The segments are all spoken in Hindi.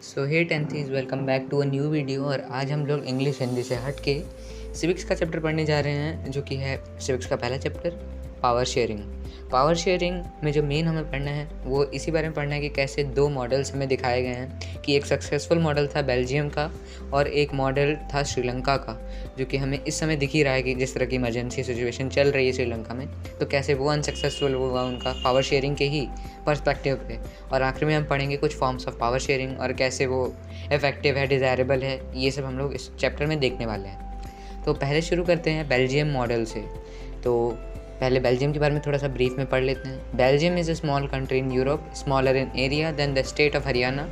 So hey tenthies welcome back to a new video. और आज हम लोग इंग्लिश हिंदी से हट के सिविक्स का चैप्टर पढ़ने जा रहे हैं, जो कि है सिविक्स का पहला chapter power sharing. Power sharing में जो मेन हमें पढ़ना है वो इसी बारे में पढ़ना है कि कैसे दो मॉडल्स हमें दिखाए गए हैं कि एक सक्सेसफुल मॉडल था बेल्जियम का और एक मॉडल था श्रीलंका का, जो कि हमें इस समय दिख ही रहा है कि जिस तरह की इमरजेंसी सिचुएशन चल रही है श्रीलंका में, तो कैसे वो अनसक्सेसफुल हुआ उनका पावर शेयरिंग के ही पर्सपेक्टिव पे। और आखिर में हम पढ़ेंगे कुछ फॉर्म्स ऑफ पावर शेयरिंग और कैसे वो इफेक्टिव है, डिज़ायरेबल है, ये सब हम लोग इस चैप्टर में देखने वाले हैं। तो पहले शुरू करते हैं बेल्जियम मॉडल से। तो पहले बेल्जियम के बारे में थोड़ा सा ब्रीफ में पढ़ लेते हैं। Belgium is a small country in Europe, smaller in area than the state of Haryana.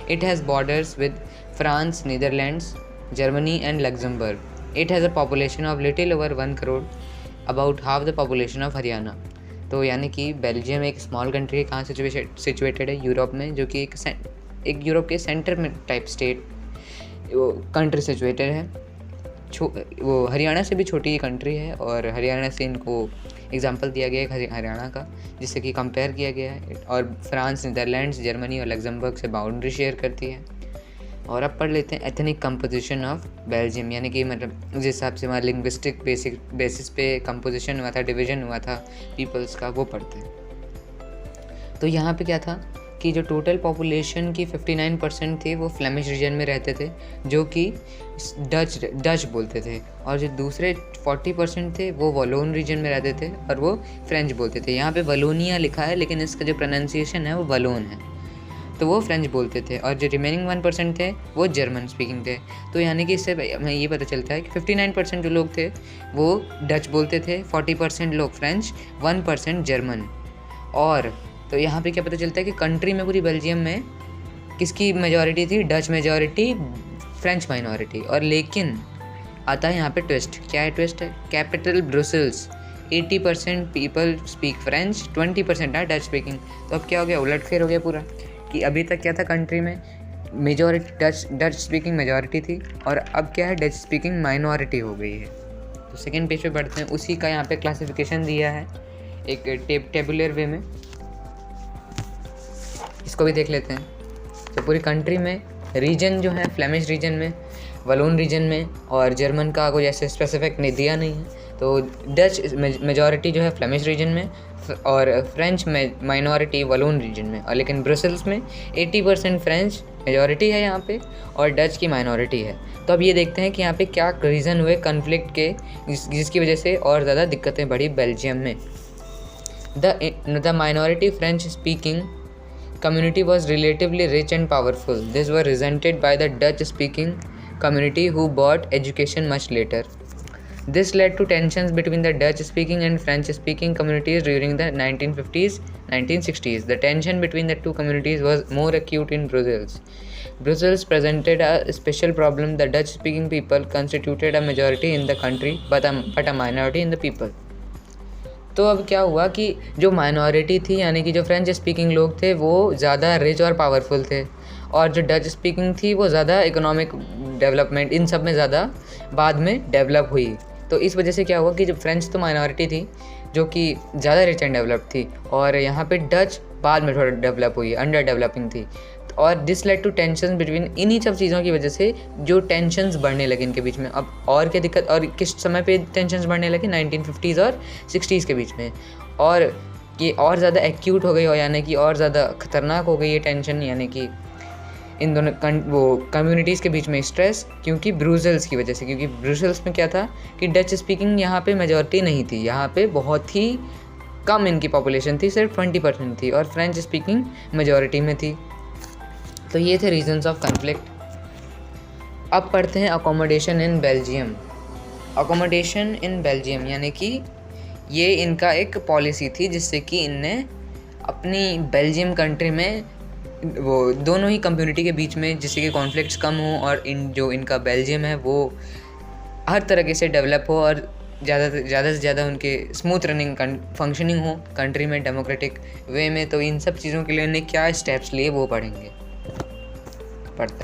It has borders with France, Netherlands, Germany and Luxembourg. It has a population of little over 1 crore, about half the population of Haryana. तो यानी कि बेल्जियम एक स्मॉल कंट्री कहाँ सिचुएटेड है, यूरोप में, जो कि एक यूरोप के सेंटर में टाइप स्टेट कंट्री सिचुएटेड है। वो हरियाणा से भी छोटी कंट्री है और हरियाणा से इनको एग्जांपल दिया गया है हरियाणा का, जिससे कि कंपेयर किया गया है। और फ्रांस, नीदरलैंड्स, जर्मनी और लग्जमबर्ग से बाउंड्री शेयर करती है। और अब पढ़ लेते हैं एथनिक कंपोजिशन ऑफ बेल्जियम, यानी कि मतलब जिस हिसाब से हमारा लिंग्विस्टिक बेसिस पे कंपोजिशन हुआ था, डिवीजन हुआ था पीपल्स का, वो पढ़ते हैं। तो यहाँ पे क्या था कि जो टोटल पॉपुलेशन की 59% थे वो फ्लेमिश रीजन में रहते थे, जो कि डच बोलते थे, और जो दूसरे 40% थे वो वलोन रीजन में रहते थे और वो फ्रेंच बोलते थे। यहाँ पे वलोनिया लिखा है लेकिन इसका जो प्रोनाउंसिएशन है वो वलोन है, तो वो फ्रेंच बोलते थे। और जो रिमेनिंग 1% थे वो जर्मन स्पीकिंग थे। तो यानी कि इससे हमें ये पता चलता है कि 59% जो लोग थे वो डच बोलते थे, 40% लोग फ्रेंच, 1% जर्मन। और तो यहाँ पे क्या पता चलता है कि कंट्री में पूरी बेल्जियम में किसकी मेजॉरिटी थी, डच मेजॉरिटी, फ्रेंच माइनॉरिटी। और लेकिन आता है यहाँ पे ट्विस्ट। क्या है ट्विस्ट? है capital Brussels, 80% people speak French, 20% है डच स्पीकिंग। तो अब क्या हो गया, उलटफेर हो गया पूरा, कि अभी तक क्या था, कंट्री में मेजॉरिटी डच स्पीकिंग मेजॉरिटी थी और अब क्या है, डच स्पीकिंग माइनॉरिटी हो गई है। तो सेकेंड पेज पे बढ़ते हैं, उसी का यहाँ पे क्लासिफिकेशन दिया है एक टेबुलर वे में, इसको भी देख लेते हैं। तो पूरी कंट्री में रीजन जो है, फ्लेमिश रीजन में, वलोन रीजन में, और जर्मन का कोई ऐसे स्पेसिफिक नहीं दिया नहीं है। तो डच मेजॉरिटी जो है फ्लेमिश रीजन में और फ्रेंच माइनॉरिटी वलोन रीजन में। और लेकिन ब्रसेल्स में 80% फ्रेंच मेजॉरिटी है यहाँ पे और डच की माइनॉरिटी है। तो अब ये देखते हैं कि यहाँ पे क्या रीज़न हुए कन्फ्लिक्ट के, जिसकी वजह से और ज़्यादा दिक्कतें बढ़ी बेल्जियम में। The minority French speaking community was relatively rich and powerful. These were resented by the Dutch-speaking community who bought education much later. This led to tensions between the Dutch-speaking and French-speaking communities during the 1950s, 1960s. The tension between the two communities was more acute in Brussels. Brussels presented a special problem. The Dutch-speaking people constituted a majority in the country, but a minority in the people. तो अब क्या हुआ कि जो माइनॉरिटी थी, यानी कि जो फ्रेंच स्पीकिंग लोग थे, वो ज़्यादा रिच और पावरफुल थे, और जो डच स्पीकिंग थी वो ज़्यादा इकोनॉमिक डेवलपमेंट, इन सब में ज़्यादा बाद में डेवलप हुई। तो इस वजह से क्या हुआ कि जब फ्रेंच तो माइनॉरिटी थी जो कि ज़्यादा रिच एंड डेवलप थी, और यहाँ पे डच बाद में थोड़ा डेवलप हुई, अंडर डेवलपिंग थी। और this led to tension between, इन्हीं सब चीज़ों की वजह से जो टेंशन्स बढ़ने लगे इनके बीच में। अब और क्या दिक्कत, और किस समय पे टेंशन्स बढ़ने लगे, 1950s और 60s के बीच में। और ये और ज़्यादा एक्यूट हो गई, और यानी कि और ज़्यादा ख़तरनाक हो गई ये टेंशन, यानी कि इन दोनों वो कम्युनिटीज़ के बीच में स्ट्रेस, क्योंकि ब्रुसेल्स की वजह से। क्योंकि ब्रुसेल्स में क्या था कि डच स्पीकिंग यहाँ पे मेजॉरिटी नहीं थी, यहाँ पे बहुत ही कम इनकी पॉपुलेशन थी, सिर्फ 20% थी, और फ्रेंच स्पीकिंग मेजॉरिटी में थी। तो ये थे रीजंस ऑफ कन्फ्लिक्ट। अब पढ़ते हैं accommodation in Belgium. Accommodation in Belgium यानी कि ये इनका एक पॉलिसी थी, जिससे कि इनने अपनी बेल्जियम कंट्री में वो दोनों ही कम्युनिटी के बीच में, जिससे कि कॉन्फ्लिक्ट्स कम हो और जो इनका बेल्जियम है वो हर तरीके से डेवलप हो और ज़्यादा से ज़्यादा उनके स्मूथ रनिंग फंक्शनिंग हो कंट्री में डेमोक्रेटिक वे में। तो इन सब चीज़ों के लिए इन्हें क्या स्टेप्स लिए वो पढ़ेंगे।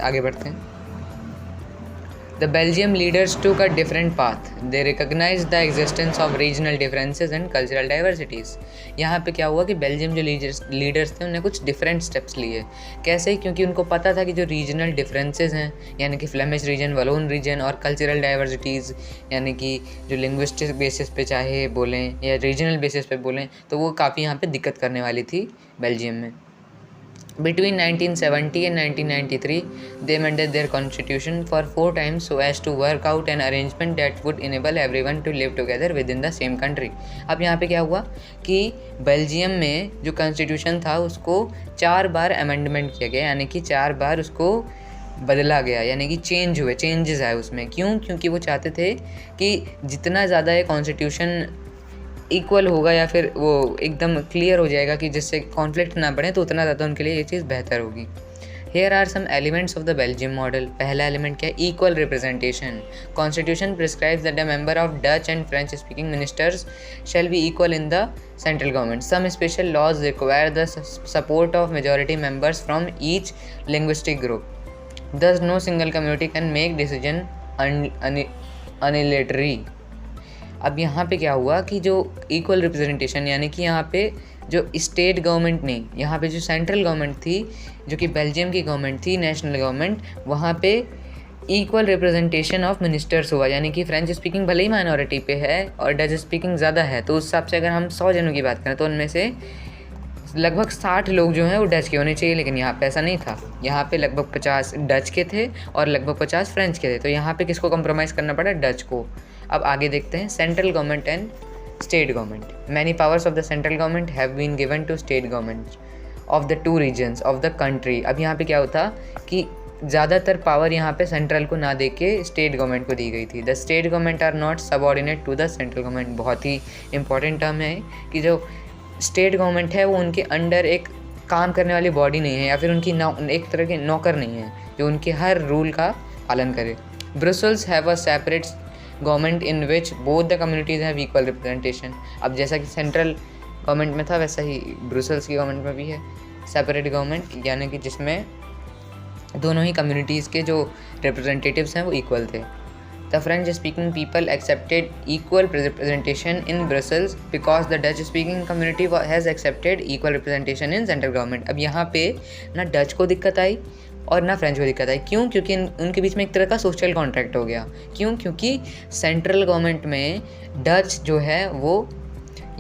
आगे बढ़ते हैं। The Belgium leaders took a different path. They recognized the existence of regional differences and cultural diversities. यहाँ पे क्या हुआ कि बेल्जियम जो लीडर्स थे उन्होंने कुछ डिफरेंट स्टेप्स लिए. कैसे? क्योंकि उनको पता था कि जो रीजनल डिफरेंसेस हैं, यानी कि फ्लेमिश रीजन, वलोन रीजन, और कल्चरल डाइवर्सिटीज़, यानी कि जो लिंग्विस्टिक बेसिस पे चाहे बोलें या रीजनल बेसिस पे बोलें, तो वो काफ़ी यहाँ पे दिक्कत करने वाली थी बेल्जियम में. Between 1970 and 1993, they amended their constitution for 4 times so as to work out an arrangement that would enable everyone to live together within the same country. अब यहाँ पे क्या हुआ कि बेल्जियम में जो कॉन्स्टिट्यूशन था उसको 4 बार अमेंडमेंट किया गया, यानी कि 4 बार उसको बदला गया, यानी कि चेंजेस आए उसमें. क्यों? क्योंकि वो चाहते थे कि जितना ज़्यादा ये कॉन्स्टिट्यूशन इक्वल होगा या फिर वो एकदम क्लियर हो जाएगा कि जिससे कॉन्फ्लिक्ट ना बढ़े, तो उतना ज़्यादा उनके लिए ये चीज़ बेहतर होगी. Here are some elements of the Belgium model. पहला एलिमेंट क्या है? Equal representation. Constitution prescribes that the member of Dutch and French speaking ministers shall be equal in the central government. Some special laws require the support of majority members from each linguistic group. Thus no single community can make decision unilaterally. अब यहाँ पे क्या हुआ कि जो इक्वल रिप्रेजेंटेशन, यानी कि यहाँ पे जो स्टेट गवर्नमेंट ने, यहाँ पे जो सेंट्रल गवर्नमेंट थी, जो कि बेल्जियम की गवर्नमेंट थी, नेशनल गवर्नमेंट, वहाँ पे इक्वल रिप्रेजेंटेशन ऑफ मिनिस्टर्स हुआ. यानी कि फ्रेंच स्पीकिंग भले ही माइनॉरिटी पे है और डच स्पीकिंग ज़्यादा है, तो उस हिसाब से अगर हम 100 जनों की बात करें तो उनमें से लगभग 60 लोग जो हैं वो डच के होने चाहिए. लेकिन यहाँ पे ऐसा नहीं था. यहाँ पे लगभग 50 डच के थे और लगभग 50 फ्रेंच के थे. तो यहाँ पे किसको कंप्रोमाइज़ करना पड़ा? डच को. अब आगे देखते हैं central government and state government. Many powers of the central government have been given to state government of the 2 regions of the country. अब यहाँ पे क्या होता कि ज़्यादातर पावर यहाँ पे सेंट्रल को ना दे के स्टेट गवर्नमेंट को दी गई थी. The state government are not subordinate to the central government. बहुत ही इंपॉर्टेंट टर्म है कि जो स्टेट गवर्नमेंट है वो उनके अंडर एक काम करने वाली बॉडी नहीं है, या फिर उनकी एक तरह के नौकर नहीं है जो उनके हर रूल का पालन करे. Brussels have a separate government in which both the communities have equal representation. अब जैसा कि सेंट्रल गवर्नमेंट में था वैसा ही ब्रुसेल्स की गवर्नमेंट में भी है सेपरेट गवर्नमेंट, यानी कि जिसमें दोनों ही कम्युनिटीज़ के जो रिप्रेजेंटेटिव्स हैं वो इक्वल थे. The French-speaking people accepted equal representation in Brussels because the Dutch-speaking community has accepted equal representation in central government. अब यहाँ पे ना डच को दिक्कत आई और ना फ्रेंच को दिक्कत आई. क्यों? क्योंकि उनके बीच में एक तरह का सोशल कॉन्ट्रैक्ट हो गया. क्यों? क्योंकि सेंट्रल गवर्नमेंट में डच जो है वो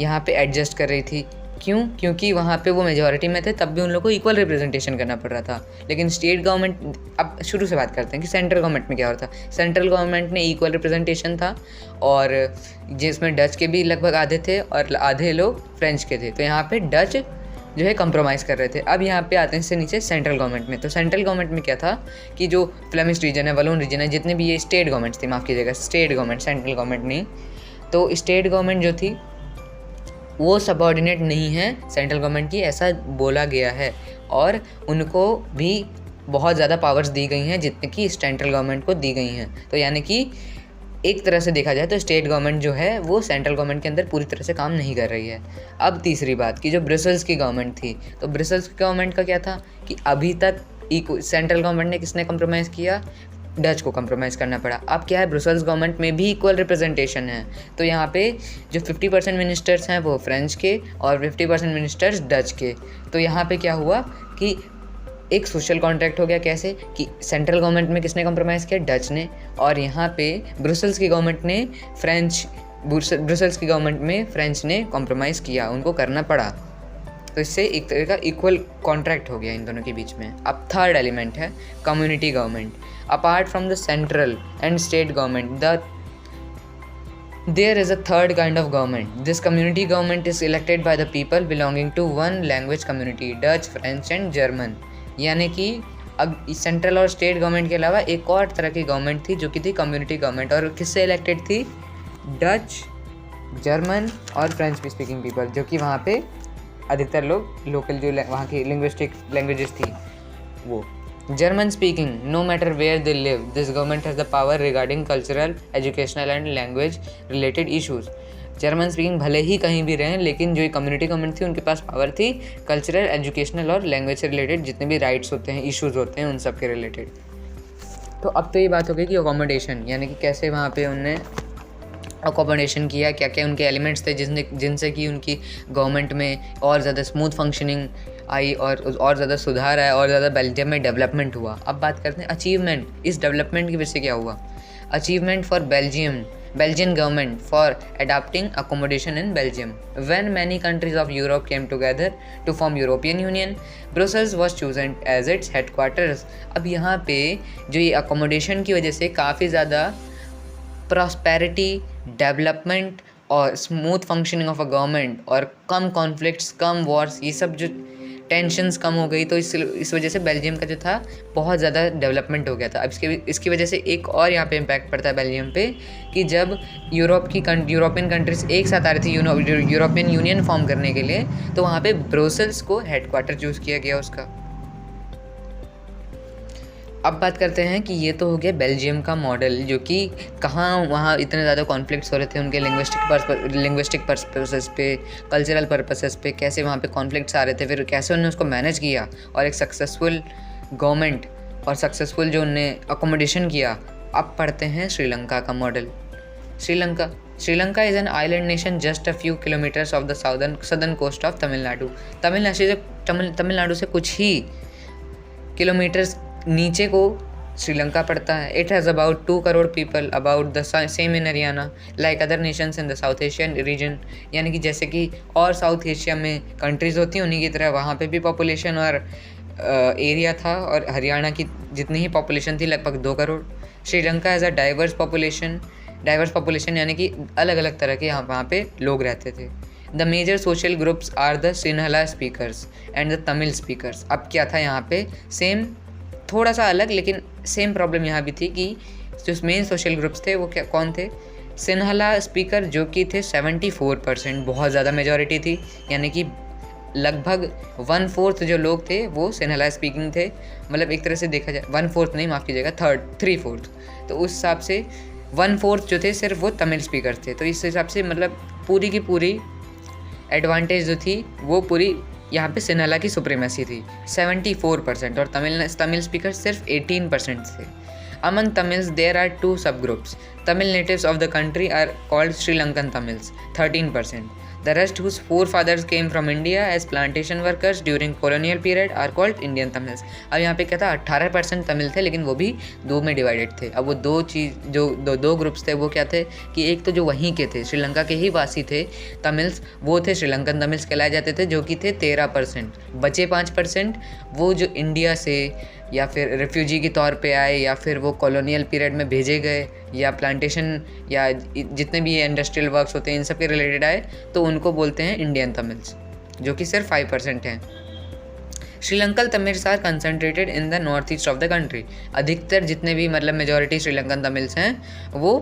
यहाँ पे एडजस्ट कर रही थी. क्यों? क्योंकि वहाँ पे वो मेजॉरिटी में थे, तब भी उन लोगों को इक्वल रिप्रेजेंटेशन करना पड़ रहा था. लेकिन स्टेट गवर्नमेंट, अब शुरू से बात करते हैं कि सेंट्रल गवर्नमेंट में क्या होता था. सेंट्रल गवर्नमेंट में इक्वल रिप्रेजेंटेशन था और जिसमें डच के भी लगभग आधे थे और आधे लोग फ्रेंच के थे. तो यहाँ पे डच जो है कंप्रोमाइज़ कर रहे थे. अब यहाँ पे आते हैं इससे नीचे सेंट्रल गवर्नमेंट में. तो सेंट्रल गवर्नमेंट में क्या था कि जो फ्लेमिश रीजन है, वलोन रीजन है, जितने भी ये स्टेट गवर्नमेंट्स थी, माफ़ कीजिएगा स्टेट गवर्नमेंट, सेंट्रल गवर्नमेंट नहीं, तो स्टेट गवर्नमेंट जो थी वो सबऑर्डिनेट नहीं है सेंट्रल गवर्नमेंट की, ऐसा बोला गया है. और उनको भी बहुत ज़्यादा पावर्स दी गई हैं जितने कि सेंट्रल गवर्नमेंट को दी गई हैं. तो यानी कि एक तरह से देखा जाए तो स्टेट गवर्नमेंट जो है वो सेंट्रल गवर्नमेंट के अंदर पूरी तरह से काम नहीं कर रही है. अब तीसरी बात कि जो ब्रुसेल्स की गवर्नमेंट थी, तो ब्रुसेल्स की गवर्नमेंट का क्या था कि अभी तक सेंट्रल गवर्नमेंट ने किसने कंप्रोमाइज़ किया? डच को कंप्रोमाइज़ करना पड़ा. अब क्या है, ब्रुसेल्स गवर्नमेंट में भी इक्वल रिप्रेजेंटेशन है. तो यहाँ पे जो 50% मिनिस्टर्स हैं वो फ्रेंच के और 50% मिनिस्टर्स डच के. तो यहाँ पे क्या हुआ कि एक सोशल कॉन्ट्रैक्ट हो गया. कैसे कि सेंट्रल गवर्नमेंट में किसने कंप्रोमाइज़ किया? डच ने. और यहाँ पे ब्रुसेल्स की गवर्नमेंट ने ब्रुसेल्स की गवर्नमेंट में फ्रेंच ने कंप्रोमाइज़ किया, उनको करना पड़ा. तो इससे एक तरह का इक्वल कॉन्ट्रैक्ट हो गया इन दोनों के बीच में. अब थर्ड एलिमेंट है community government. Apart from the central and state government there is a third kind of government. This community government is elected by the people belonging to one language community, Dutch, French and German. यानी कि अब सेंट्रल और स्टेट गवर्नमेंट के अलावा एक और तरह की गवर्नमेंट थी जो कि थी कम्युनिटी गवर्नमेंट. और किससे इलेक्टेड थी? डच, जर्मन और फ्रेंच स्पीकिंग पीपल, जो कि वहाँ पे अधिकतर लोग लोकल जो वहाँ की लिंग्विस्टिक लैंग्वेजेस थी वो. German speaking, no matter where they live, this government has the power regarding cultural, educational and language related issues. German speaking भले ही कहीं भी रहें, लेकिन जो कम्युनिटी गवर्नमेंट थी उनके पास पावर थी कल्चरल, एजुकेशनल और लैंग्वेज से रिलेटेड जितने भी राइट्स होते हैं, इश्यूज़ होते हैं, उन सब के रिलेटेड. तो अब तो ये बात हो गई कि अकोमोडेशन, यानी कि कैसे वहाँ पे उनने अकोमोडेशन किया, क्या क्या उनके एलिमेंट्स थे जिनसे कि उनकी गवर्नमेंट में और ज़्यादा स्मूथ फंक्शनिंग आई और ज़्यादा सुधार आया और ज़्यादा बेल्जियम में डेवलपमेंट हुआ। अब बात करते हैं अचीवमेंट, इस डेवलपमेंट की वजह से क्या हुआ। Achievement for Belgian government for adopting accommodation in Belgium. When many countries of Europe came together to form European Union, Brussels was chosen as its headquarters. अब यहाँ पे जो ये accommodation की वजह से काफ़ी ज़्यादा प्रॉस्पेरिटी, डेवलपमेंट और smooth functioning of a government और कम कॉन्फ्लिक्ट्स, कम वॉर्स, ये सब जो टेंशन्स कम हो गई, तो इस वजह से बेल्जियम का जो था बहुत ज़्यादा डेवलपमेंट हो गया था। अब इसकी वजह से एक और यहाँ पे इम्पैक्ट पड़ता है बेल्जियम पे कि जब यूरोपियन कंट्रीज एक साथ आ रही थी यूरोपियन यूनियन फॉर्म करने के लिए, तो वहाँ पे ब्रुसेल्स को हेडक्वार्टर चूज़ किया गया उसका। अब बात करते हैं कि ये तो हो गया बेल्जियम का मॉडल, जो कि कहाँ वहाँ इतने ज़्यादा कॉन्फ्लिक्ट्स हो रहे थे उनके लिंग्विस्टिक पर्पसेस पे, कल्चरल पर्पसेस पे, कैसे वहाँ पे कॉन्फ्लिक्ट्स आ रहे थे, फिर कैसे उन्होंने उसको मैनेज किया और एक सक्सेसफुल गवर्नमेंट और सक्सेसफुल जो उनने अकोमोडेशन किया। अब पढ़ते हैं श्रीलंका का model. Sri Lanka is an island nation just a few kilometres off the southern coast of Tamil Nadu. Tamil Nadu से कुछ ही किलोमीटर्स नीचे को श्रीलंका पड़ता है। It has about 2 crore people, about the same in Haryana like other nations in the South Asian region. यानी कि जैसे कि और साउथ एशिया में कंट्रीज़ होती हैं उन्हीं की तरह वहाँ पे भी पॉपुलेशन और एरिया था, और हरियाणा की जितनी ही पॉपुलेशन थी लगभग 2 crore. Sri Lanka has a diverse population यानी कि अलग अलग तरह के वहाँ पे लोग रहते थे। The major social groups are the Sinhala speakers and the Tamil speakers. अब क्या था यहाँ पे, सेम थोड़ा सा अलग लेकिन सेम प्रॉब्लम यहाँ भी थी कि जो मेन सोशल ग्रुप्स थे वो कौन थे, सिन्हाला स्पीकर जो कि थे 74%, बहुत ज़्यादा मेजॉरिटी थी। यानी कि लगभग 1/4 जो लोग थे वो सिन्हाला स्पीकिंग थे। मतलब एक तरह से देखा जाए 1/4 नहीं, माफ़ कीजिएगा 3/4, तो उस हिसाब से 1/4 जो थे सिर्फ वो तमिल स्पीकर थे। तो इस हिसाब से मतलब पूरी की पूरी एडवांटेज जो थी वो पूरी यहाँ पे सिन्हाला की सुप्रीमेसी थी 74%, और तमिल स्पीकर सिर्फ 18% थे। Among Tamils, there are 2 subgroups. Tamil natives of the country are called Sri Lankan Tamils, 13%. The rest, whose forefathers came from India as plantation workers during colonial period, are called Indian Tamils. अब यहाँ पे क्या था, 18% तमिल थे, लेकिन वो भी 2 में डिवाइडेड थे। अब वो दो ग्रुप्स थे, वो क्या थे कि एक तो जो वहीं के थे, श्रीलंका के ही वासी थे तमिल्स, वो थे श्रीलंकन तमिल्स कहलाए जाते थे, जो कि थे 13%। बचे 5% वो जो इंडिया से या फिर रिफ्यूजी के तौर पे आए, या फिर वो कॉलोनियल पीरियड में भेजे गए, या प्लांटेशन या जितने भी इंडस्ट्रियल वर्क्स होते हैं इन सब के रिलेटेड आए, तो उनको बोलते हैं इंडियन तमिल्स, जो कि सिर्फ 5% हैं। Sri Lankan Tamils are concentrated in the north east of the country. अधिकतर जितने भी मतलब मेजॉरिटी श्रीलंकन तमिल्स हैं वो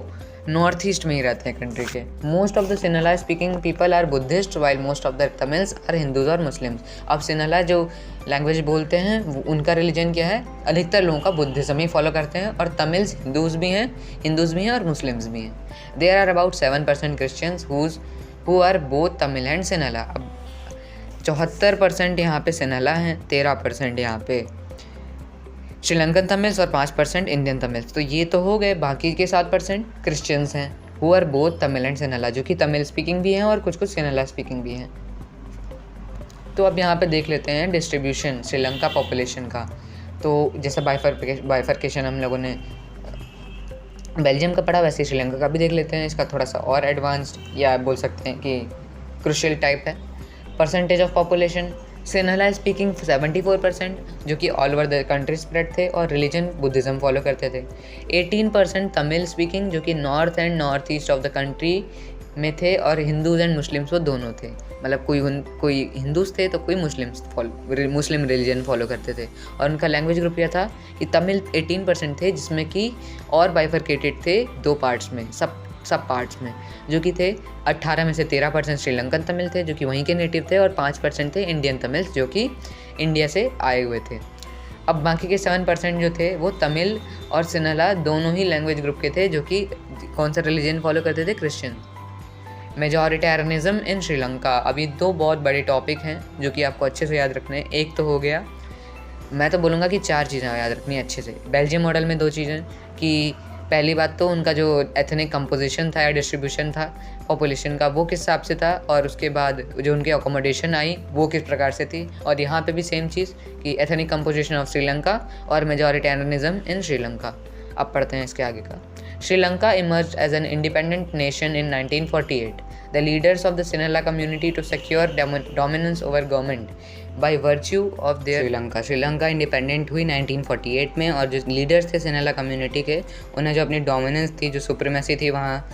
नॉर्थ ईस्ट में ही रहते हैं कंट्री के। Most of the Sinhala speaking people are Buddhist while most of the Tamils are Hindus और मुस्लिम्स। अब सिन्हाला जो लैंग्वेज बोलते हैं उनका रिलीजन क्या है, अधिकतर लोगों का बुद्धिज्म ही फॉलो करते हैं, और तमिल्स हिंदूज़ भी हैं और मुस्लिम्स भी हैं। There are about 7% Christians who are both Tamil and Sinhala. अब 74% यहाँ पे सिन्हाला हैं, 13% यहाँ पे श्रीलंकन तमिल्स और 5% इंडियन तमिल्स। तो ये तो हो गए, बाकी के 7% क्रिश्चियंस हैं who are both Tamil and Sinhala, जो कि तमिल स्पीकिंग भी हैं और कुछ सिन्हाला स्पीकिंग भी हैं। तो अब यहाँ पे देख लेते हैं डिस्ट्रीब्यूशन श्रीलंका पॉपुलेशन का। तो जैसे बाइफरकेशन हम लोगों ने बेल्जियम का पढ़ा, वैसे श्रीलंका का भी देख लेते हैं। इसका थोड़ा सा और एडवांस्ड या बोल सकते हैं कि क्रूशियल टाइप है। Percentage of population, Sinhala speaking 74%, जो कि all over the country spread थे और रिलीजन बुद्धिज़्म फॉलो करते थे। 18% तमिल स्पीकिंग, जो कि north and north east of the country में थे, और हिंदूज़ एंड मुस्लिम्स वो दोनों थे। मतलब कोई हिंदूज़ थे तो कोई मुस्लिम रिलीजन फॉलो करते थे। और उनका लैंग्वेज ग्रुप यह था कि तमिल 18% थे, जिसमें कि और बाइफरकेटेड थे 2 पार्ट्स में, सब पार्ट्स में, जो कि थे 18 में से 13% श्रीलंकन तमिल थे जो कि वहीं के नेटिव थे, और 5% थे इंडियन तमिल्स जो कि इंडिया से आए हुए थे। अब बाकी के 7% जो थे वो तमिल और सिन्हाला दोनों ही लैंग्वेज ग्रुप के थे, जो कि कौन सा रिलीजन फॉलो करते थे, क्रिश्चियन। मेजॉरिटेरियनिज्म इन श्रीलंका। अब ये 2 बहुत बड़े टॉपिक हैं जो कि आपको अच्छे से याद रखने हैं। एक तो हो गया मैं तो बोलूँगा कि 4 चीज़ें याद रखनी अच्छे से। बेल्जियम मॉडल में 2 चीज़ें कि पहली बात तो उनका जो एथनिक कंपोजिशन था या डिस्ट्रीब्यूशन था पॉपुलेशन का वो किस हिसाब से था, और उसके बाद जो उनकी अकोमोडेशन आई वो किस प्रकार से थी। और यहाँ पे भी सेम चीज़ कि एथनिक कंपोजिशन ऑफ श्रीलंका और मेजॉरिटेरियनिज्म इन श्रीलंका। अब पढ़ते हैं इसके आगे का। Sri Lanka emerged as an independent nation in 1948. The leaders of the Sinhala community to secure dominance over government by virtue of their Sri Lanka independent हुई 1948 में, और जो लीडर्स थे सिनहला कम्युनिटी के, उन्हें जो अपनी डोमिनेंस थी, जो सुप्रीमेसी थी, वहाँ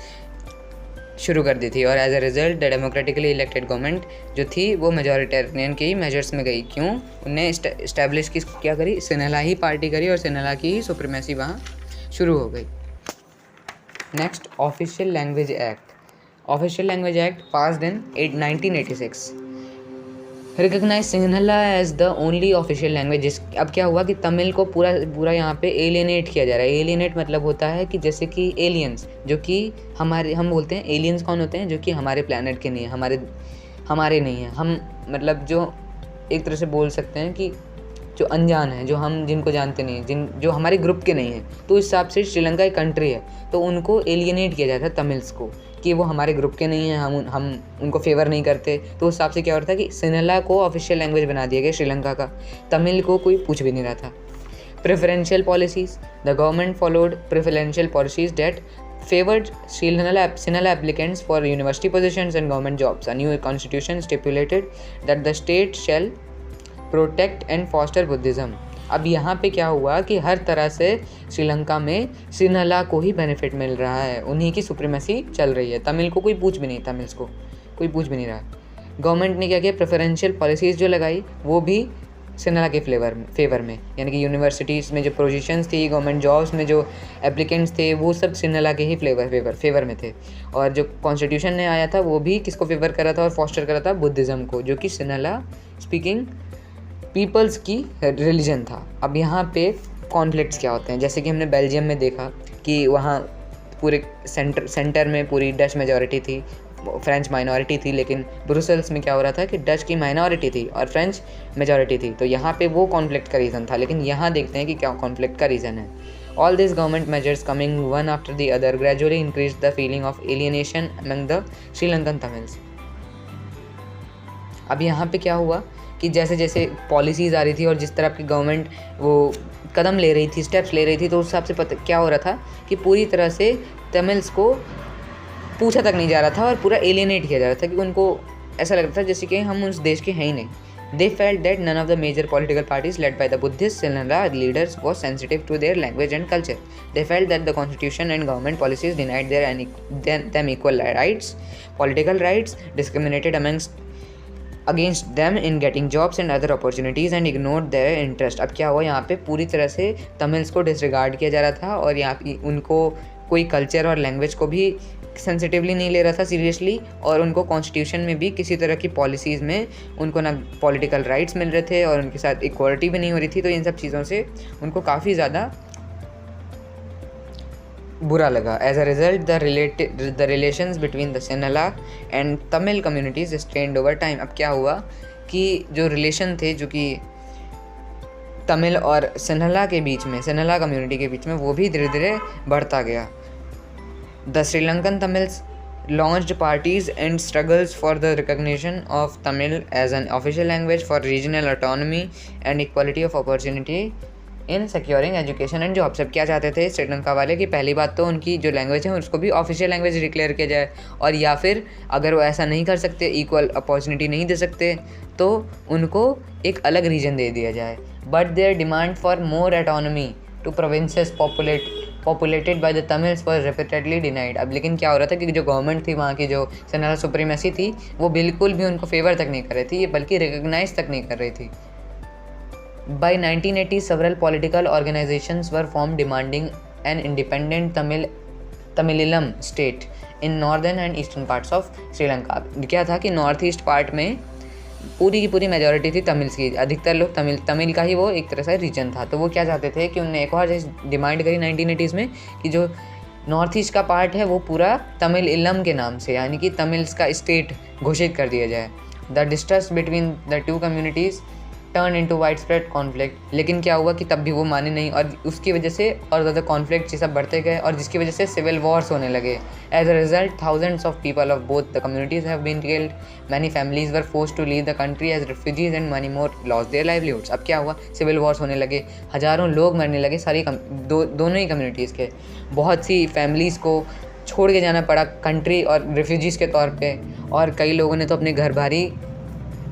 शुरू कर दी थी। और as a result the democratically elected government जो थी वो मेजॉरिटेरियन के ही मेजर्स में गई। क्यों? उन्हें इस्टेब्लिश की क्या करी? सिनहला ही पार्टी करी और सिनहला की ही सुप्रीमेसी वहाँ शुरू हो गई। Next, official language act. Official language act passed in 1986 recognise Sinhala as the only official language. अब क्या हुआ कि तमिल को पूरा यहाँ पे एलियनेट किया जा रहा है। एलियनेट मतलब होता है कि जैसे कि एलियंस, जो कि हम बोलते हैं एलियंस कौन होते हैं? जो कि हमारे प्लैनेट के नहीं है, हमारे नहीं है। हम मतलब जो एक तरह से बोल सकते हैं कि जो अनजान है, जो हम जिनको जानते नहीं, जो हमारे ग्रुप के नहीं हैं। तो इस हिसाब से श्रीलंका एक कंट्री है, तो उनको एलियनेट किया जाता है तमिल्स को कि वो हमारे ग्रुप के नहीं हैं, हम उनको फेवर नहीं करते। तो उस हिसाब से क्या हो रहा था कि सिन्हला को ऑफिशियल लैंग्वेज बना दिया गया श्रीलंका का। तमिल को कोई पूछ भी नहीं रहा था। Preferential policies. The government followed preferential policies that favored Sinhala applicants for university positions and government jobs. A new constitution stipulated that the state shall protect and foster Buddhism. अब यहाँ पे क्या हुआ कि हर तरह से श्रीलंका में सिन्हला को ही बेनिफिट मिल रहा है, उन्हीं की सुप्रीमेसी चल रही है। तमिल को कोई पूछ भी नहीं, तमिल्स को कोई पूछ भी नहीं रहा। गवर्नमेंट ने क्या किया? प्रेफरेंशियल पॉलिसीज़ जो लगाई वो भी सिन्हला के फेवर में, यानी कि यूनिवर्सिटीज़ में जो पोजीशंस थी, गवर्नमेंट जॉब्स में जो एप्लीकेंट्स थे, वो सब सिन्हला के ही फेवर में थे। और जो कॉन्स्टिट्यूशन ने आया था वो भी किसको फेवर कर रहा था और फॉस्टर कर रहा था? बुद्धिज़्म को, जो कि सिन्हला स्पीकिंग पीपल्स की रिलीजन था। अब यहाँ पे कॉन्फ्लिक्ट्स क्या होते हैं? जैसे कि हमने बेल्जियम में देखा कि वहाँ पूरे सेंटर में पूरी डच मेजॉरिटी थी, फ्रेंच माइनॉरिटी थी, लेकिन ब्रुसेल्स में क्या हो रहा था कि डच की माइनॉरिटी थी और फ्रेंच मेजॉरिटी थी। तो यहाँ पे वो कॉन्फ्लिक्ट का रीज़न था। लेकिन यहाँ देखते हैं कि क्या कॉन्फ्लिक्ट का रीज़न है। All this government measures coming one after the other gradually increase the feeling of alienation among the Sri Lankan Tamils. अब यहाँ पे क्या हुआ कि जैसे जैसे पॉलिसीज़ आ रही थी और जिस तरह की गवर्नमेंट वो कदम ले रही थी, स्टेप्स ले रही थी, तो उस हिसाब से पता क्या हो रहा था कि पूरी तरह से तमिल्स को पूछा तक नहीं जा रहा था और पूरा एलियनेट किया जा रहा था कि उनको ऐसा लग रहा था जैसे कि हम उस देश के हैं ही नहीं। They felt that none of the major political parties led by the Buddhist Sinhala leaders was sensitive to their language and culture. They felt that the constitution and government policies denied them equal rights, political rights, discriminated against them in getting jobs and other opportunities and ignored their interest. अब क्या हुआ? यहाँ पे पूरी तरह से तमिल्स को डिसरिगार्ड किया जा रहा था और यहाँ पे उनको कोई कल्चर और लैंग्वेज को भी सेंसिटिवली नहीं ले रहा था सीरियसली, और उनको कॉन्स्टिट्यूशन में भी किसी तरह की पॉलिसीज़ में उनको ना पॉलिटिकल राइट्स मिल रहे थे और उनके साथ इक्वालिटी भी नहीं हो रही थी। तो इन सब चीज़ों से उनको काफ़ी ज़्यादा बुरा लगा। As a result the relations between the Sinhala and Tamil communities strained over time. अब क्या हुआ कि जो रिलेशन थे जो कि तमिल और सिन्हला के बीच में, सिन्हला कम्युनिटी के बीच में, वो भी धीरे धीरे बढ़ता गया। The Sri Lankan Tamils launched parties and struggles for the recognition of Tamil as an official language for regional autonomy and equality of opportunity in securing education and jobs। अब क्या चाहते थे श्रीलंका वाले कि पहली बात तो उनकी जो लैंग्वेज है उसको भी ऑफिशियल लैंग्वेज डिक्लेयर किया जाए, और या फिर अगर वो ऐसा नहीं कर सकते, इक्वल अपॉर्चुनिटी नहीं दे सकते, तो उनको एक अलग रीजन दे दिया जाए। But there demand for more autonomy to provinces populated by the Tamils was repeatedly denied। अब लेकिन क्या हो रहा था कि जो गवर्नमेंट थी वहाँ की, जो सिन्हाला सुप्रीमेसी थी, वो बिल्कुल भी उनको फेवर तक नहीं कर रही थी, बल्कि रिकग्नाइज तक नहीं कर रही थी। By 1980 several political organizations were formed demanding an independent Tamilam state in northern and eastern parts of Sri Lanka। क्या था कि नॉर्थ ईस्ट पार्ट में पूरी की पूरी मेजॉरिटी थी तमिल्स की, अधिकतर लोग तमिल का ही वो एक तरह से रीजन था। तो वो क्या चाहते थे कि उन्होंने एक और डिमांड करी 1980s में कि जो नॉर्थ ईस्ट का पार्ट है वो पूरा तमिल इलम के नाम से, यानी कि तमिल्स का स्टेट घोषित कर दिया जाए। The distrust between the two communities turn into wide spread conflict. लेकिन क्या हुआ कि तब भी वो माने नहीं और उसकी वजह से और ज़्यादा कॉन्फ्लिक्ट ये सब बढ़ते गए और जिसकी वजह से सिविल वॉर्स होने लगे। As a result thousands of people of both the communities have been killed, many families were forced to leave the country as refugees and many more lost their livelihoods. अब क्या हुआ, सिविल वॉर्स होने लगे, हज़ारों लोग मरने लगे, सारी दोनों ही कम्युनिटीज़ के। बहुत सी फैमिलीज़ को छोड़ के जाना पड़ा कंट्री और रेफ्यूजीज़ के तौर पे, और कई लोगों ने तो अपने घर बारी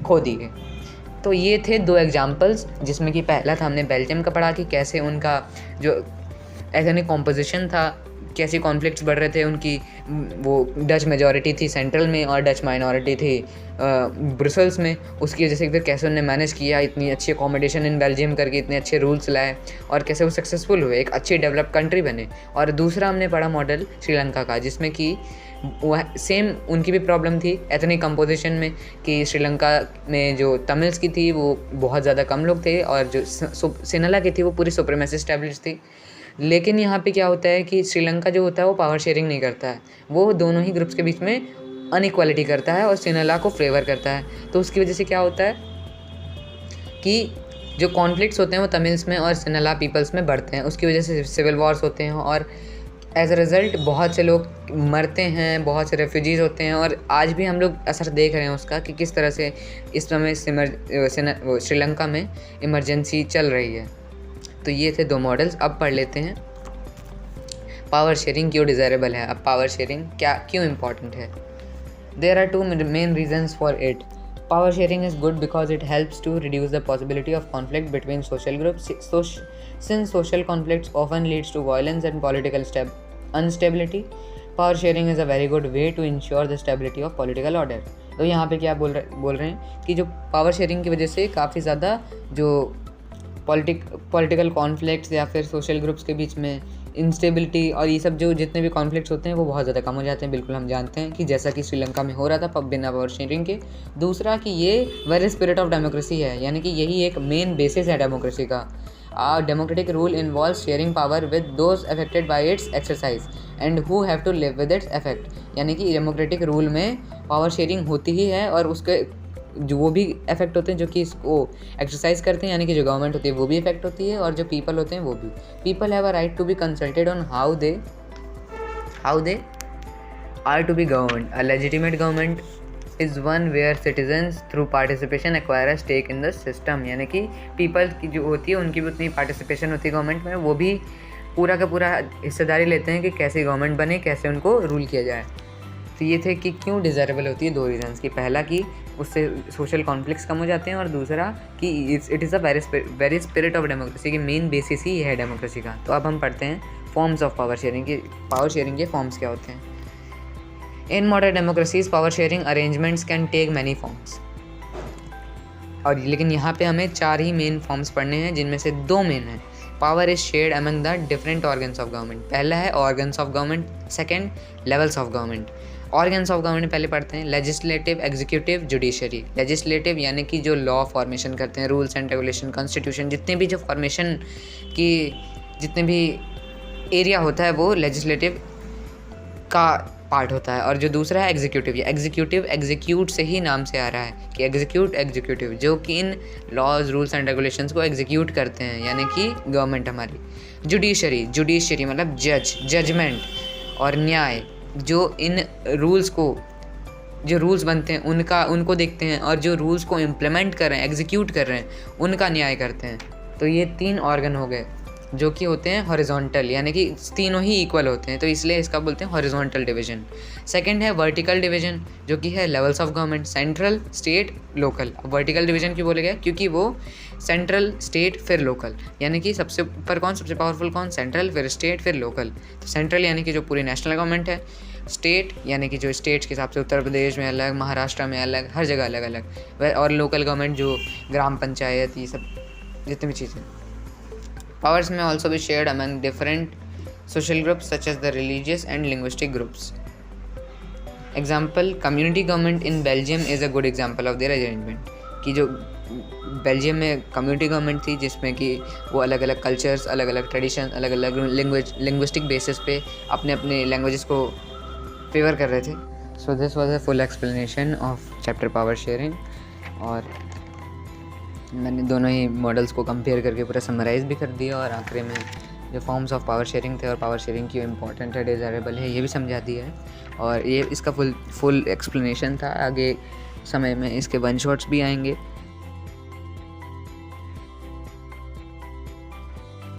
खो दिए। तो ये थे 2 एग्जाम्पल्स, जिसमें कि पहला था हमने बेल्जियम का पढ़ा कि कैसे उनका जो एथनिक कॉम्पोजिशन था, कैसे कॉन्फ्लिक्ट्स बढ़ रहे थे। उनकी वो डच मेजॉरिटी थी सेंट्रल में और डच माइनॉरिटी थी ब्रुसेल्स में। उसकी वजह से फिर कैसे उन्होंने मैनेज किया, इतनी अच्छी अकोमोडेशन इन बेल्जियम करके इतने अच्छे रूल्स लाए और कैसे वो सक्सेसफुल हुए, एक अच्छी डेवलप्ड कंट्री बने। और दूसरा हमने पढ़ा मॉडल श्रीलंका का, जिसमें कि वह सेम उनकी भी प्रॉब्लम थी एथनिक कंपोजिशन में कि श्रीलंका में जो तमिल्स की थी वो बहुत ज़्यादा कम लोग थे और जो सिनला की थी वो पूरी सुप्रीमेसी एस्टैब्लिश थी। लेकिन यहाँ पे क्या होता है कि श्रीलंका जो होता है वो पावर शेयरिंग नहीं करता है, वो दोनों ही ग्रुप्स के बीच में अनइक्वालिटी करता है और सिनला को फेवर करता है। तो उसकी वजह से क्या होता है कि जो कॉन्फ्लिक्ट्स होते हैं वो तमिल्स में और सिनला पीपल्स में बढ़ते हैं, उसकी वजह से सिविल वॉर्स होते हैं और एज अ रिज़ल्ट बहुत से लोग मरते हैं, बहुत से रेफ्यूजीज़ होते हैं। और आज भी हम लोग असर देख रहे हैं उसका कि किस तरह से इस समय श्रीलंका में इमरजेंसी चल रही है। तो ये थे 2 मॉडल्स। अब पढ़ लेते हैं पावर शेयरिंग क्यों डिज़ायरेबल है। अब पावर शेयरिंग क्यों इम्पॉर्टेंट है। There are 2 main reasons for it. Power sharing is good because it helps to reduce the possibility of conflict between social groups. Since social conflicts often leads to violence and political instability, power sharing is a very good way to ensure the stability of political order. तो यहाँ पे क्या बोल रहे हैं कि जो पावर शेयरिंग की वजह से काफ़ी ज़्यादा जो पॉलिटिकल कॉन्फ्लिक्ट्स या फिर सोशल ग्रुप्स के बीच में इंस्टेबिलिटी और ये सब जो जितने भी कॉन्फ्लिक्ट्स होते हैं वो बहुत ज़्यादा कम हो जाते हैं। बिल्कुल हम जानते हैं कि जैसा कि श्रीलंका में हो रहा था बिना पावर शेयरिंग के। दूसरा कि ये वेरी स्पिरिट ऑफ डेमोक्रेसी है, यानी कि यही एक मेन बेसिस है डेमोक्रेसी का। Our democratic rule involves sharing power with those affected by its exercise and who have to live with its effect। यानी कि डेमोक्रेटिक रूल में पावर शेयरिंग होती ही है और उसके जो वो भी इफेक्ट होते हैं जो कि इसको एक्सरसाइज करते हैं, यानी कि जो गवर्नमेंट होती है वो भी इफेक्ट होती है और जो पीपल होते हैं वो भी। People have a right to be consulted on how they are to be government. A legitimate government is one where citizens through participation acquire a stake in the system. यानी कि पीपल की जो होती है उनकी भी उतनी पार्टिसिपेशन होती है गवर्नमेंट में, वो भी पूरा का पूरा हिस्सेदारी लेते हैं कि कैसे गवर्नमेंट बने, कैसे उनको रूल किया जाए। तो ये थे कि क्यों डिज़ायरेबल होती है 2 रीजन्स की। पहला कि उससे सोशल कॉन्फ्लिक्ट्स कम हो जाते हैं और दूसरा कि it is a very spirit of democracy की मेन बेसिस ही है डेमोक्रेसी का। तो अब हम पढ़ते हैं फॉर्म्स ऑफ पावर शेयरिंग की। पावर शेयरिंग के फॉर्म्स क्या होते हैं। In modern democracies, power sharing arrangements can take many forms। और लेकिन यहाँ पे हमें 4 ही मेन फॉर्म्स पढ़ने हैं, जिनमें से 2 मेन हैं। Power is shared among the different organs of government. पहला है organs of government, second levels of government. Organs of government पहले पढ़ते हैं। Legislative, executive, judiciary. लेजिस्लेटिव यानी कि जो लॉ फॉर्मेशन करते हैं, रूल्स एंड रेगुलेशन, कॉन्स्टिट्यूशन, जितने भी जो फॉर्मेशन की जितने भी एरिया होता है वो लेजिस्लेटिव का पार्ट होता है। और जो दूसरा है एग्जीक्यूटिव, या एग्जीक्यूट से ही नाम से आ रहा है कि एग्जीक्यूटिव जो कि इन लॉज, रूल्स एंड रेगुलेशंस को एग्जीक्यूट करते हैं, यानी कि गवर्नमेंट हमारी। जुडिशरी मतलब जजमेंट और न्याय, जो इन रूल्स को, जो रूल्स बनते हैं उनको देखते हैं और जो रूल्स को इम्प्लीमेंट कर रहे हैं, एग्जीक्यूट कर रहे हैं, उनका न्याय करते हैं। तो ये 3 ऑर्गन हो गए जो कि होते हैं हॉरिजॉन्टल, यानी कि तीनों ही इक्वल होते हैं, तो इसलिए इसका बोलते हैं हॉरिजॉन्टल डिवीजन। सेकंड है वर्टिकल डिवीजन, जो कि है levels of government, central, state, local. अब वर्टिकल डिवीजन क्यों बोले गया, क्योंकि वो सेंट्रल, स्टेट, फिर लोकल, यानी कि सबसे ऊपर कौन, सबसे पावरफुल कौन, सेंट्रल, फिर स्टेट, फिर लोकल। तो सेंट्रल यानी कि जो पूरी नेशनल गवर्नमेंट है, स्टेट यानी कि जो स्टेट्स के हिसाब से उत्तर प्रदेश में अलग, महाराष्ट्र में अलग, हर जगह अलग अलग, और लोकल गवर्नमेंट जो ग्राम पंचायत, ये सब जितनी भी चीज़ें। Powers may also be shared among different social groups such as the religious and linguistic groups. Example, community government in Belgium is a good example of their arrangement। कि जो बेल्जियम में कम्युनिटी गवर्नमेंट थी जिसमें कि वो अलग अलग कल्चर्स, अलग अलग ट्रेडिशन, अलग अलग लिंग्विस्टिक बेसिस पे अपने अपने लैंग्वेजेस को फेवर कर रहे थे। So this was a full explanation of chapter power sharing. और मैंने दोनों ही मॉडल्स को कंपेयर करके पूरा समराइज़ भी कर दिया और आखिरी में जो फॉर्म्स ऑफ पावर शेयरिंग थे और पावर शेयरिंग क्यों इंपॉर्टेंट है, डिज़ायरेबल है, ये भी समझा दिया है। और ये इसका फुल एक्सप्लेनेशन था। आगे समय में इसके वन शॉट्स भी आएंगे